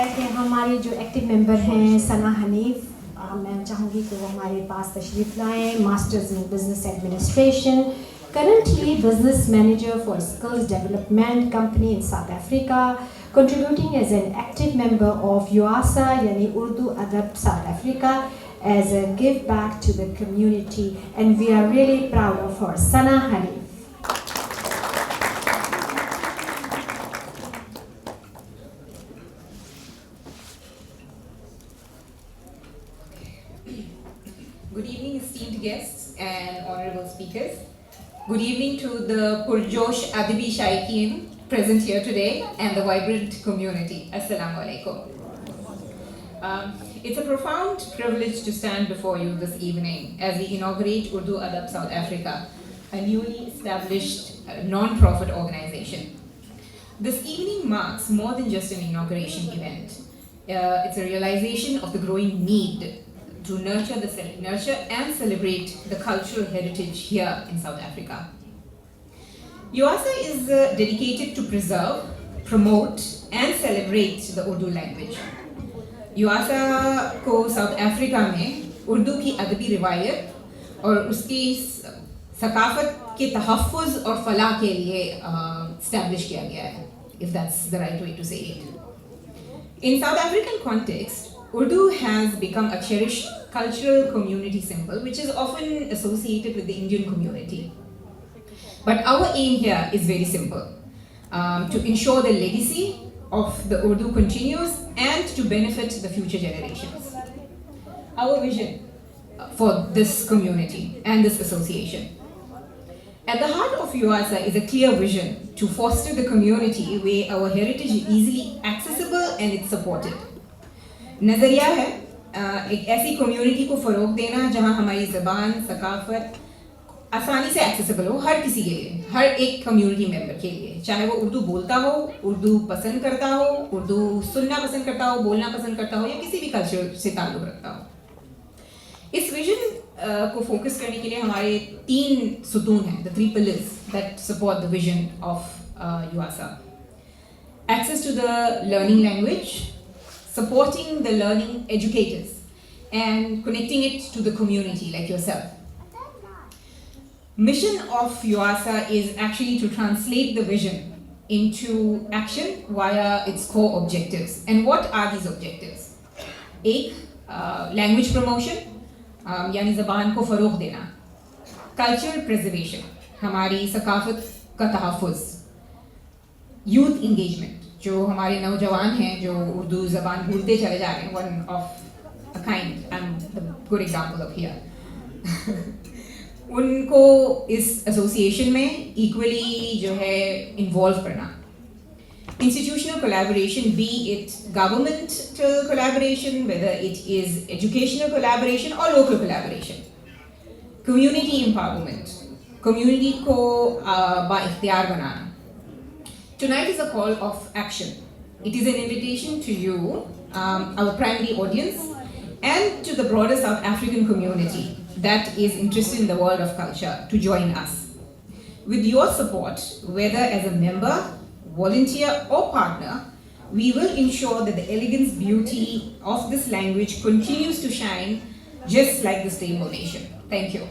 है कि हमारे जो एक्टिव मेंबर हैं सना हनीफ, मैं चाहूँगी कि वो हमारे पास तशरीफ़ लाएँ। Masters in business administration, currently business manager for skills development company in South Africa, contributing as an active member of UASA yani Urdu Adab South Africa as a give back to the community, and we are really proud of her. Sana Hanif. Good evening, esteemed guests and honorable speakers. Good evening to the Purjosh Adabi Shaiqeen present here today and the vibrant community. Assalamu alaikum. It's a profound privilege to stand before you this evening as we inaugurate Urdu Adab South Africa, a newly established non-profit organization. This evening marks more than just an inauguration event. It's a realization of the growing need to nurture and celebrate the cultural heritage here in South Africa. UASA is dedicated to preserve, promote and celebrate the Urdu language. UASA को South Africa में उर्दू की अदबी रिवायत और उसकी सकाफत के तहफ़्फ़ुज़ और फलाह के लिए establish किया गया है, if that's the right way to say it. In South African context, Urdu has become a cherished cultural community symbol which is often associated with the Indian community. But our aim here is very simple, to ensure the legacy of the Urdu continues and to benefit the future generations. Our vision for this community and this association. At the heart of UASA is a clear vision to foster the community where our heritage is easily accessible and it's supported. नज़रिया है एक ऐसी community को फ़रोग देना जहां हमारी ज़बान सकाफ़त आसानी से एक्सेसिबल हो हर किसी के लिए, हर एक कम्युनिटी मेंबर के लिए, चाहे वो उर्दू बोलता हो, उर्दू पसंद करता हो, उर्दू सुनना पसंद करता हो, बोलना पसंद करता हो या किसी भी कल्चर से ताल्लुक़ रखता हो। इस विजन को फोकस करने के लिए हमारे 3 सुतून हैं, the 3 pillars that support the vision of UASA. Access to the learning language, supporting the learning educators and connecting it to the community like yourself. Mission of UASA is actually to translate the vision into action via its core objectives. And what are these objectives? एक, language promotion, यानी ज़बान को फ़रोग़ देना. Cultural preservation, हमारी सकाफ़त का तहफ़्फ़ुज़. Youth engagement, जो हमारे नौजवान हैं जो उर्दू ज़बान भूलते चले जा रहे हैं, one of a kind, I'm the good example of here. उनको इस एसोसिएशन में इक्वली जो है इन्वॉल्व करना. Institutional collaboration, be it governmental collaboration, whether it is educational collaboration or local collaboration. Community empowerment, community को बाइख्तियार बनाना. Tonight is a call of action. It is an invitation to you, our primary audience, and to the broader South African community that is interested in the world of culture to join us. With your support, whether as a member, volunteer or partner, we will ensure that the elegance, beauty of this language continues to shine just like this rainbow nation. Thank you.